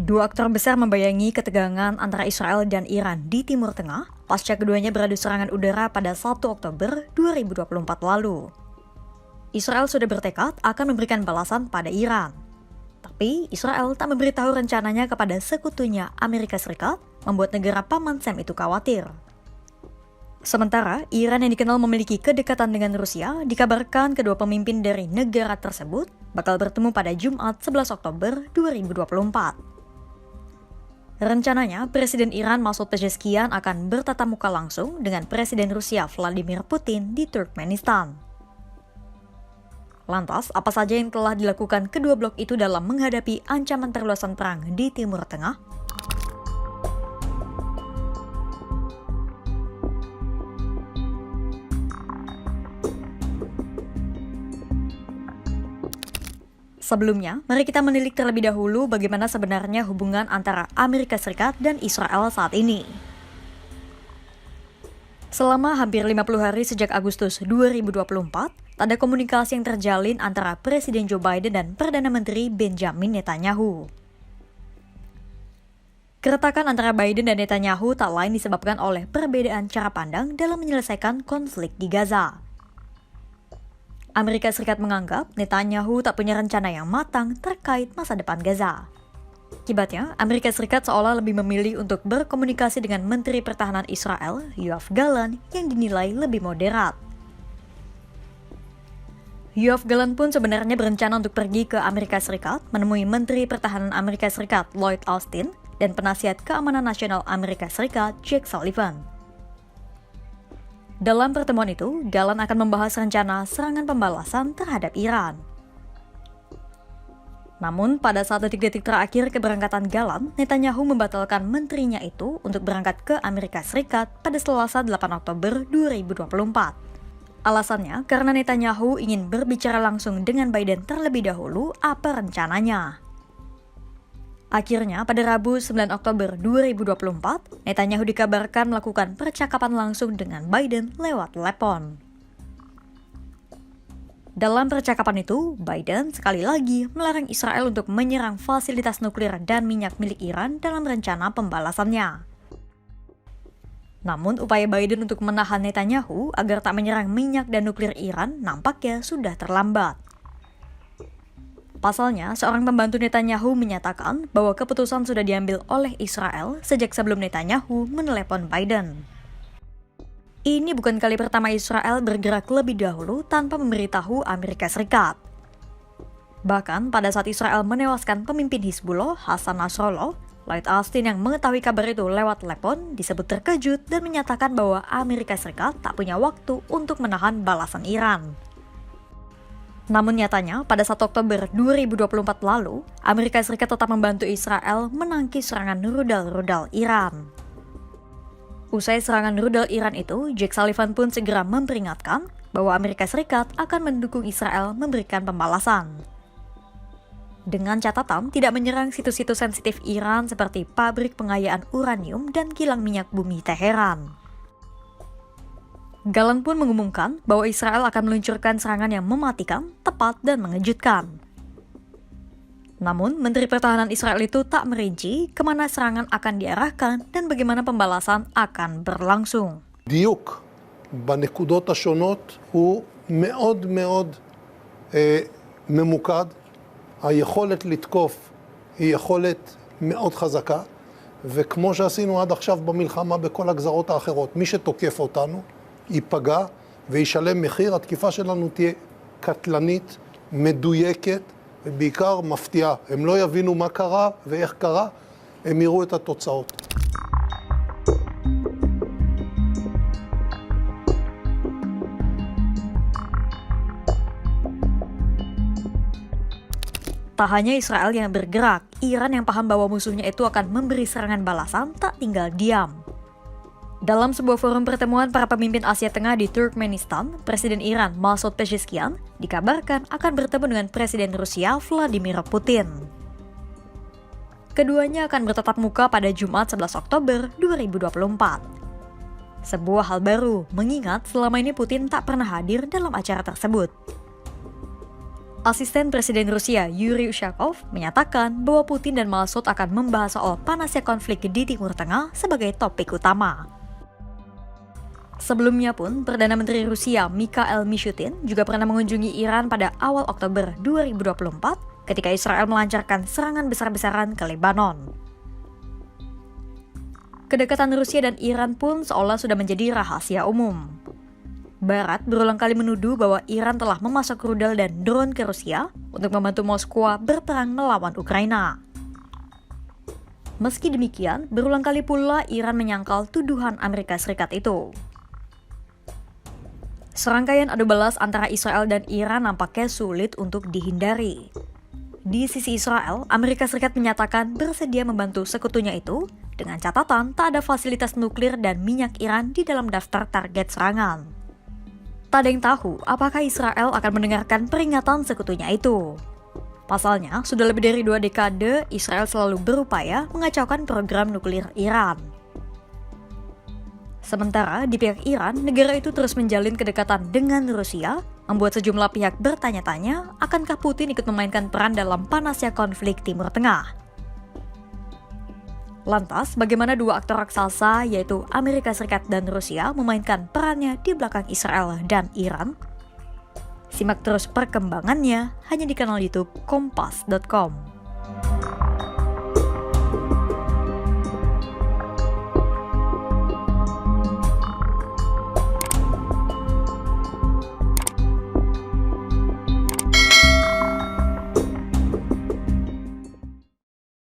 Dua aktor besar membayangi ketegangan antara Israel dan Iran di Timur Tengah pasca keduanya beradu serangan udara pada 1 Oktober 2024 lalu. Israel sudah bertekad akan memberikan balasan pada Iran. Tapi Israel tak memberitahu rencananya kepada sekutunya Amerika Serikat, membuat negara paman Sam itu khawatir. Sementara Iran yang dikenal memiliki kedekatan dengan Rusia, dikabarkan kedua pemimpin dari negara tersebut bakal bertemu pada Jumat 11 Oktober 2024. Rencananya, Presiden Iran Masoud Pezeshkian akan bertatap muka langsung dengan Presiden Rusia Vladimir Putin di Turkmenistan. Lantas, apa saja yang telah dilakukan kedua blok itu dalam menghadapi ancaman perluasan perang di Timur Tengah? Sebelumnya, mari kita menilik terlebih dahulu bagaimana sebenarnya hubungan antara Amerika Serikat dan Israel saat ini. Selama hampir 50 hari sejak Agustus 2024, ada komunikasi yang terjalin antara Presiden Joe Biden dan Perdana Menteri Benjamin Netanyahu. Keretakan antara Biden dan Netanyahu tak lain disebabkan oleh perbedaan cara pandang dalam menyelesaikan konflik di Gaza. Amerika Serikat menganggap Netanyahu tak punya rencana yang matang terkait masa depan Gaza. Akibatnya, Amerika Serikat seolah lebih memilih untuk berkomunikasi dengan Menteri Pertahanan Israel, Yoav Gallant, yang dinilai lebih moderat. Yoav Gallant pun sebenarnya berencana untuk pergi ke Amerika Serikat, menemui Menteri Pertahanan Amerika Serikat Lloyd Austin dan Penasihat Keamanan Nasional Amerika Serikat Jake Sullivan. Dalam pertemuan itu, Gallant akan membahas rencana serangan pembalasan terhadap Iran. Namun, pada saat detik-detik terakhir keberangkatan Gallant, Netanyahu membatalkan menterinya itu untuk berangkat ke Amerika Serikat pada Selasa 8 Oktober 2024. Alasannya, karena Netanyahu ingin berbicara langsung dengan Biden terlebih dahulu apa rencananya. Akhirnya, pada Rabu 9 Oktober 2024, Netanyahu dikabarkan melakukan percakapan langsung dengan Biden lewat telepon. Dalam percakapan itu, Biden sekali lagi melarang Israel untuk menyerang fasilitas nuklir dan minyak milik Iran dalam rencana pembalasannya. Namun, upaya Biden untuk menahan Netanyahu agar tak menyerang minyak dan nuklir Iran nampaknya sudah terlambat. Pasalnya, seorang pembantu Netanyahu menyatakan bahwa keputusan sudah diambil oleh Israel sejak sebelum Netanyahu menelepon Biden. Ini bukan kali pertama Israel bergerak lebih dahulu tanpa memberitahu Amerika Serikat. Bahkan pada saat Israel menewaskan pemimpin Hizbullah Hassan Nasrallah, Lloyd Austin yang mengetahui kabar itu lewat telepon disebut terkejut dan menyatakan bahwa Amerika Serikat tak punya waktu untuk menahan balasan Iran. Namun nyatanya, pada 1 Oktober 2024 lalu, Amerika Serikat tetap membantu Israel menangkis serangan rudal-rudal Iran. Usai serangan rudal Iran itu, Jake Sullivan pun segera memperingatkan bahwa Amerika Serikat akan mendukung Israel memberikan pembalasan. Dengan catatan tidak menyerang situs-situs sensitif Iran seperti pabrik pengayaan uranium dan kilang minyak bumi Teheran. Gallant pun mengumumkan bahwa Israel akan meluncurkan serangan yang mematikan, tepat, dan mengejutkan. Namun, Menteri Pertahanan Israel itu tak merinci kemana serangan akan diarahkan dan bagaimana pembalasan akan berlangsung. דיוק בנקודות השונות הוא מאוד מאוד ממוקד. היכולת לתקוף היא יכולת מאוד חזקה, וכמו שעשינו עד עכשיו במלחמה בכל הגזרות האחרות, מי שתוקף אותנו ייפגע וישלם מחיר. התקיפה שלנו תהיה קטלנית, מדויקת ובעיקר מפתיעה. הם לא יבינו מה קרה ואיך קרה, הם יראו את התוצאות. Tak hanya Israel yang bergerak, Iran yang paham bahwa musuhnya itu akan memberi serangan balasan tak tinggal diam. Dalam sebuah forum pertemuan para pemimpin Asia Tengah di Turkmenistan, Presiden Iran Masoud Pezeshkian dikabarkan akan bertemu dengan Presiden Rusia Vladimir Putin. Keduanya akan bertatap muka pada Jumat 11 Oktober 2024. Sebuah hal baru, mengingat selama ini Putin tak pernah hadir dalam acara tersebut. Asisten Presiden Rusia Yuri Ushakov menyatakan bahwa Putin dan Masud akan membahas soal panasnya konflik di Timur Tengah sebagai topik utama. Sebelumnya pun, Perdana Menteri Rusia Mikhail Mishustin juga pernah mengunjungi Iran pada awal Oktober 2024 ketika Israel melancarkan serangan besar-besaran ke Lebanon. Kedekatan Rusia dan Iran pun seolah sudah menjadi rahasia umum. Barat berulang kali menuduh bahwa Iran telah memasok rudal dan drone ke Rusia untuk membantu Moskwa berperang melawan Ukraina. Meski demikian, berulang kali pula Iran menyangkal tuduhan Amerika Serikat itu. Serangkaian adu balas antara Israel dan Iran nampaknya sulit untuk dihindari. Di sisi Israel, Amerika Serikat menyatakan bersedia membantu sekutunya itu dengan catatan tak ada fasilitas nuklir dan minyak Iran di dalam daftar target serangan. Tak ada yang tahu apakah Israel akan mendengarkan peringatan sekutunya itu. Pasalnya, sudah lebih dari 2 dekade Israel selalu berupaya mengacaukan program nuklir Iran. Sementara di pihak Iran, negara itu terus menjalin kedekatan dengan Rusia, membuat sejumlah pihak bertanya-tanya akankah Putin ikut memainkan peran dalam panasnya konflik Timur Tengah. Lantas, bagaimana dua aktor raksasa yaitu Amerika Serikat dan Rusia memainkan perannya di belakang Israel dan Iran? Simak terus perkembangannya hanya di kanal YouTube Kompas.com.